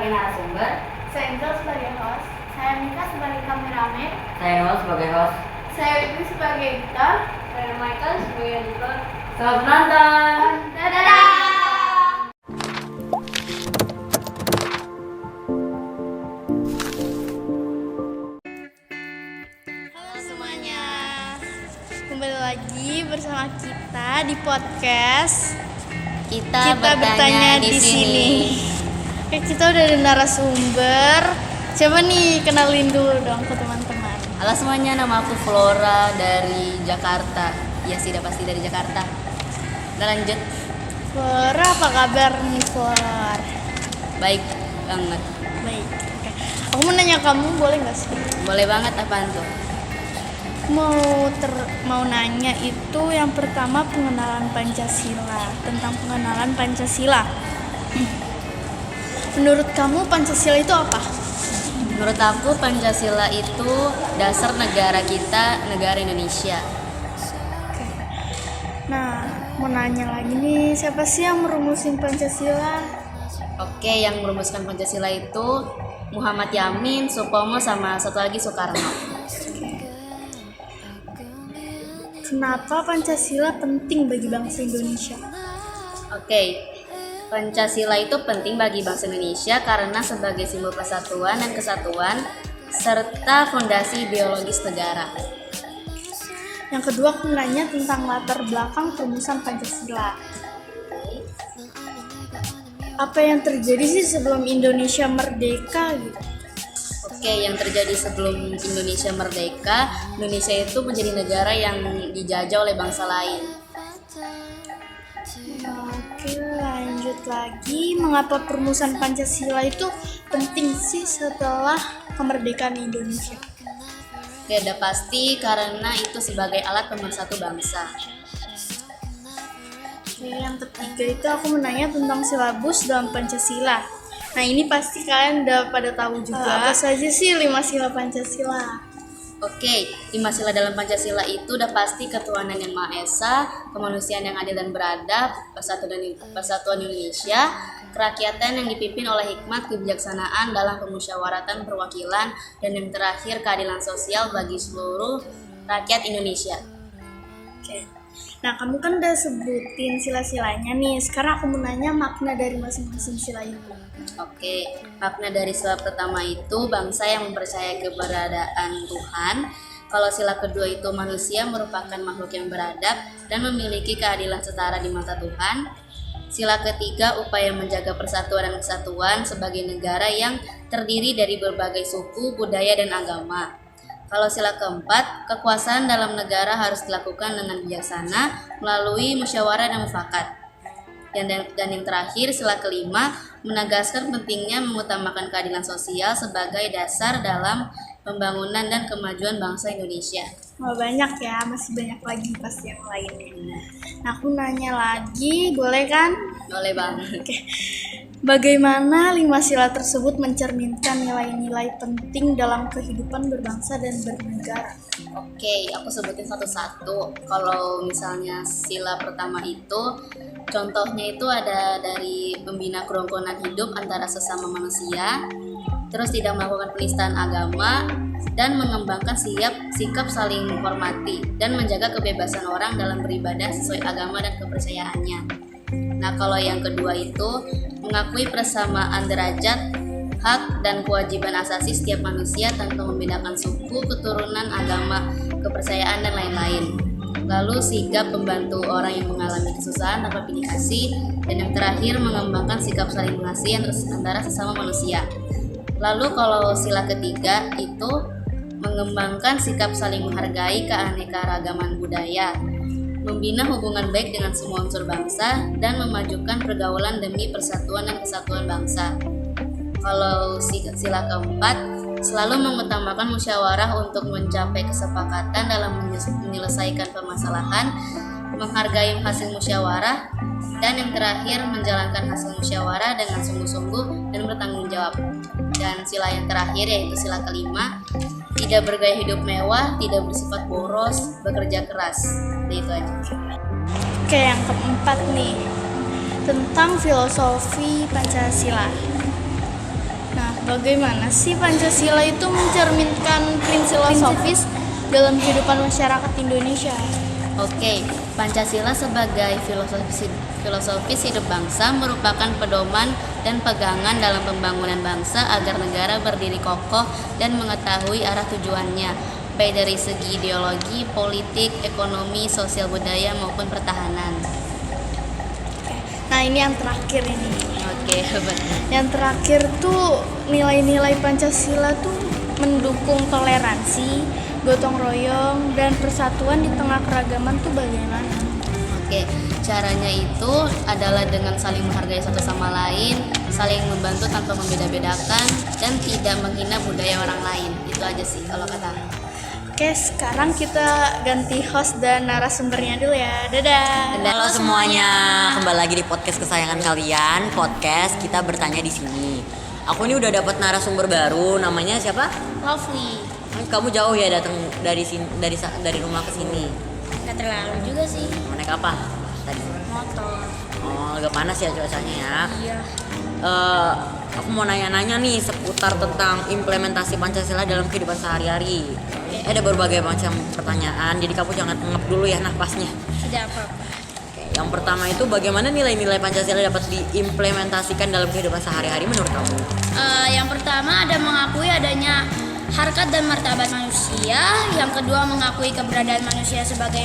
sebagai narasumber. Saya Angel sebagai host. Saya Mika sebagai kameramen. Saya Noel sebagai host. Saya Witri sebagai editor. Saya Michael sebagai editor. Selamat menonton. Dadah! Halo semuanya, kembali lagi bersama kita di podcast Kita bertanya di sini. Oke, kita udah ada narasumber. Coba nih kenalin dulu dong ke teman-teman. Halo semuanya, nama aku Flora dari Jakarta. Ya sudah pasti dari Jakarta. Kita lanjut. Flora, apa kabar nih Flora? Baik banget. Baik. Oke. Aku mau nanya kamu, boleh nggak sih? Boleh banget, apaan tuh? Mau nanya itu yang pertama pengenalan Pancasila. Tentang pengenalan Pancasila. Menurut kamu Pancasila itu apa? Menurut aku Pancasila itu dasar negara kita, negara Indonesia. Oke. Nah, mau nanya lagi nih, siapa sih yang merumusin Pancasila? Oke, yang merumuskan Pancasila itu Muhammad Yamin, Supomo, sama satu lagi Soekarno. Kenapa Pancasila penting bagi bangsa Indonesia? Oke, Pancasila itu penting bagi bangsa Indonesia karena sebagai simbol persatuan dan kesatuan serta fondasi ideologis negara. Yang kedua, aku nanya tentang latar belakang perumusan Pancasila. Apa yang terjadi sih sebelum Indonesia merdeka gitu? Oke, yang terjadi sebelum Indonesia merdeka, Indonesia itu menjadi negara yang dijajah oleh bangsa lain. Oke, lanjut lagi. Mengapa perumusan Pancasila itu penting sih setelah kemerdekaan Indonesia? Oke, udah pasti karena itu sebagai alat pemersatu bangsa. Oke, yang ketiga itu aku menanya tentang silabus dalam Pancasila. Nah, ini pasti kalian udah pada tahu juga. Apa saja sih 5 sila Pancasila? Oke, 5 sila dalam Pancasila itu udah pasti ketuhanan yang Maha Esa, kemanusiaan yang adil dan beradab, persatuan Indonesia, kerakyatan yang dipimpin oleh hikmat kebijaksanaan dalam pemusyawaratan perwakilan, dan yang terakhir keadilan sosial bagi seluruh rakyat Indonesia. Oke. Nah, kamu kan udah sebutin sila-silanya nih. Sekarang aku mau nanya makna dari masing-masing sila itu. Oke, makna dari sila pertama itu bangsa yang mempercayai keberadaan Tuhan. Kalau sila kedua itu manusia merupakan makhluk yang beradab dan memiliki keadilan setara di mata Tuhan. Sila ketiga upaya menjaga persatuan dan kesatuan sebagai negara yang terdiri dari berbagai suku, budaya, dan agama. Kalau sila keempat, kekuasaan dalam negara harus dilakukan dengan bijaksana melalui musyawarah dan mufakat. Dan yang terakhir, sila kelima, menegaskan pentingnya mengutamakan keadilan sosial sebagai dasar dalam pembangunan dan kemajuan bangsa Indonesia. Oh, banyak ya, masih banyak lagi pasti yang lainnya. Nah, aku nanya lagi, boleh kan? Boleh banget. Oke. Bagaimana 5 sila tersebut mencerminkan nilai-nilai penting dalam kehidupan berbangsa dan bernegara? Oke, aku sebutin satu-satu. Kalau misalnya sila pertama itu, contohnya itu ada dari membina kerukunan hidup antara sesama manusia, terus tidak melakukan penistaan agama, dan mengembangkan sikap saling menghormati, dan menjaga kebebasan orang dalam beribadah sesuai agama dan kepercayaannya. Nah, kalau yang kedua itu mengakui persamaan derajat, hak, dan kewajiban asasi setiap manusia tanpa membedakan suku, keturunan, agama, kepercayaan, dan lain-lain. Lalu sigap membantu orang yang mengalami kesusahan tanpa pilih kasih, dan yang terakhir mengembangkan sikap saling mengasihi antara sesama manusia. Lalu kalau sila ketiga itu mengembangkan sikap saling menghargai keanekaragaman budaya, membina hubungan baik dengan semua unsur bangsa, dan memajukan pergaulan demi persatuan dan kesatuan bangsa. Kalau sila keempat, selalu mengutamakan musyawarah untuk mencapai kesepakatan dalam menyelesaikan permasalahan, menghargai hasil musyawarah, dan yang terakhir menjalankan hasil musyawarah dengan sungguh-sungguh dan bertanggung jawab. Dan sila yang terakhir yaitu sila kelima, tidak bergaya hidup mewah, tidak bersifat boros, bekerja keras. Itu aja. Oke, yang keempat nih, tentang filosofi Pancasila. Nah, bagaimana sih Pancasila itu mencerminkan prinsip filosofis dalam kehidupan masyarakat Indonesia? Oke, Pancasila sebagai filosofis hidup bangsa merupakan pedoman dan pegangan dalam pembangunan bangsa agar negara berdiri kokoh dan mengetahui arah tujuannya, baik dari segi ideologi, politik, ekonomi, sosial budaya maupun pertahanan. Nah, ini yang terakhir ini. Oke, benar. Yang terakhir tuh nilai-nilai Pancasila tuh mendukung toleransi, gotong royong, dan persatuan di tengah keragaman tuh bagaimana? Oke, caranya itu adalah dengan saling menghargai satu sama lain, saling membantu tanpa membeda-bedakan, dan tidak menghina budaya orang lain. Itu aja sih kalau kata aku. Oke, sekarang kita ganti host dan narasumbernya dulu ya. Dadah. Halo semuanya, kembali lagi di podcast kesayangan kalian. Podcast kita bertanya di sini. Aku ini udah dapat narasumber baru, namanya siapa? Lovely. Kamu jauh ya datang dari sini, dari rumah ke sini. Gak terlalu juga sih. Mau naik apa tadi? Motor. Oh, agak panas ya cuacanya ya. Iya. Aku mau nanya-nanya nih seputar tentang implementasi Pancasila dalam kehidupan sehari-hari. Ada berbagai macam pertanyaan, jadi kamu jangan ngep dulu ya nafasnya. Tidak apa-apa. Oke, yang pertama itu bagaimana nilai-nilai Pancasila dapat diimplementasikan dalam kehidupan sehari-hari menurut kamu? Yang pertama ada mengakui adanya harkat dan martabat manusia. Yang kedua mengakui keberadaan manusia sebagai